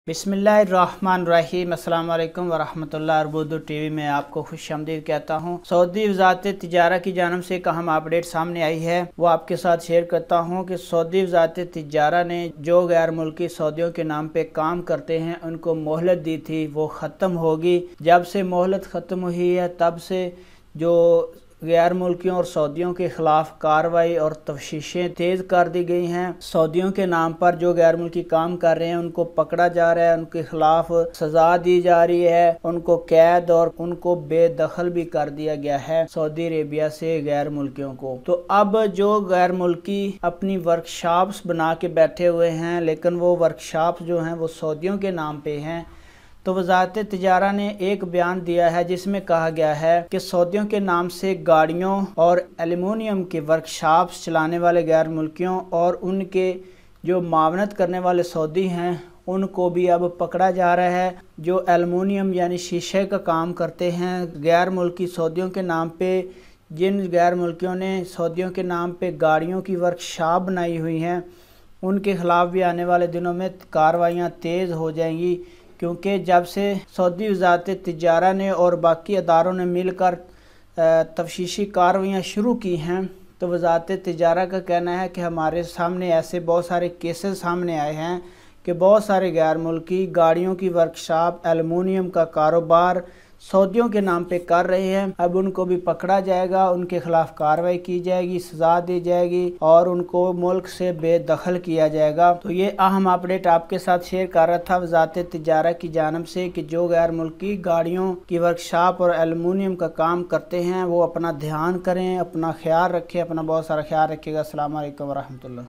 बिस्मिल्लाहिर्रहमानिर्रहीम। अस्सलाम वालेकुम वरहमतुल्लाह। अर्बुदो टीवी में आपको खुश आमदीद कहता हूँ। सऊदी वज़ारत तिजारत की जानब से एक अहम अपडेट सामने आई है, वो आपके साथ शेयर करता हूँ कि सऊदी वज़ारत तिजारत ने जो गैर मुल्की सऊदियों के नाम पे काम करते हैं उनको मोहलत दी थी, वो ख़त्म होगी। जब से मोहलत ख़त्म हुई है तब से जो गैर मुल्कियों और सऊदियों के ख़िलाफ़ कार्रवाई और तफ्तीशें तेज़ कर दी गई हैं। सऊदियों के नाम पर जो गैर मुल्की काम कर रहे हैं उनको पकड़ा जा रहा है, उनके ख़िलाफ़ सज़ा दी जा रही है, उनको कैद और उनको बेदखल भी कर दिया गया है सऊदी अरेबिया से गैर मुल्कियों को। तो अब जो गैर मुल्की अपनी वर्कशॉप्स बना के बैठे हुए हैं, लेकिन वो वर्कशॉप्स जो हैं वो सऊदियों के नाम पे हैं। तो वज़ारत तिजारत ने एक बयान दिया है जिसमें कहा गया है कि सऊदियों के नाम से गाड़ियों और एल्युमिनियम के वर्कशॉप्स चलाने वाले गैर मुल्कियों और उनके जो मावनत करने वाले सऊदी हैं उनको भी अब पकड़ा जा रहा है। जो एल्युमिनियम यानी शीशे का काम करते हैं गैर मुल्की सऊदियों के नाम पे, जिन गैर मुल्कियों ने सऊदियों के नाम पे गाड़ियों की वर्कशॉप बनाई हुई हैं, उनके ख़िलाफ़ भी आने वाले दिनों में कार्रवाइयाँ तेज़ हो जाएंगी। क्योंकि जब से सऊदी वज़ारत तिजारत ने और बाकी अदारों ने मिलकर तफ्तीशी कार्रवाइयाँ शुरू की हैं, तो वज़ारत तिजारत का कहना है कि हमारे सामने ऐसे बहुत सारे केसेस सामने आए हैं कि बहुत सारे गैर मुल्की गाड़ियों की वर्कशॉप, एल्युमिनियम का कारोबार सऊदियों के नाम पे कर रहे हैं। अब उनको भी पकड़ा जाएगा, उनके खिलाफ कार्रवाई की जाएगी, सज़ा दी जाएगी और उनको मुल्क से बेदखल किया जाएगा। तो ये अहम अपडेट आपके साथ शेयर कर रहा था वज़ारत तिजारत की जानब से कि जो गैर मुल्की गाड़ियों की वर्कशॉप और एल्युमिनियम का काम करते हैं वो अपना ध्यान करें, अपना ख्याल रखें, अपना बहुत सारा ख्याल रखिएगा। अस्सलाम वालेकुम वरहमतुल्लाह।